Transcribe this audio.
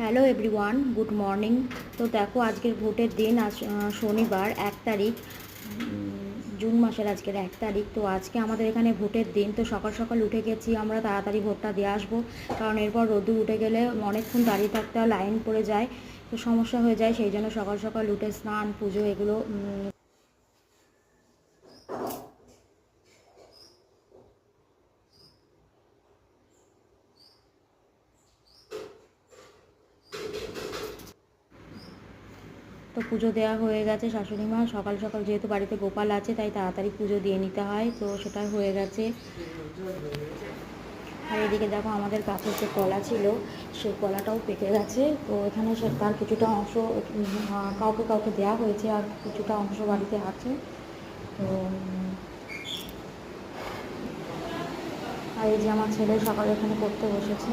Hello everyone, good morning. তো দেখো আজকের ভোটের দিন, আজ শনিবার 1 তারিখ, জুন মাসের আজকের 1 তারিখ। তো আজকে আমাদের এখানে ভোটের দিন। তো সকাল সকাল উঠে গেছি আমরা, তাড়াতাড়ি ভোটটা দিয়ে আসবো, কারণ এরপর রোদ্দুর উঠে গেলে অনেকক্ষণ দাঁড়িয়ে থাকতে হয়, লাইন পড়ে যায়, তো সমস্যা হয়ে যায়। সেই জন্য সকাল সকাল উঠে স্নান পুজো এগুলো তো পুজো দেওয়া হয়ে গেছে। শাশুড়ি মা সকাল সকাল, যেহেতু বাড়িতে গোপাল আছে তাই তাড়াতাড়ি পুজো দিয়ে নিতে হয়, তো সেটা হয়ে গেছে। আর এদিকে দেখো আমাদের গাছের যে কলা ছিল সেই কলাটাও পেকে গেছে। তো এখানে সে তার কিছুটা অংশ কাউকে কাউকে দেওয়া হয়েছে, আর কিছুটা অংশ বাড়িতে আছে। তো আর এই যে আমার ছেলে সকালে এখানে পড়তে বসেছে।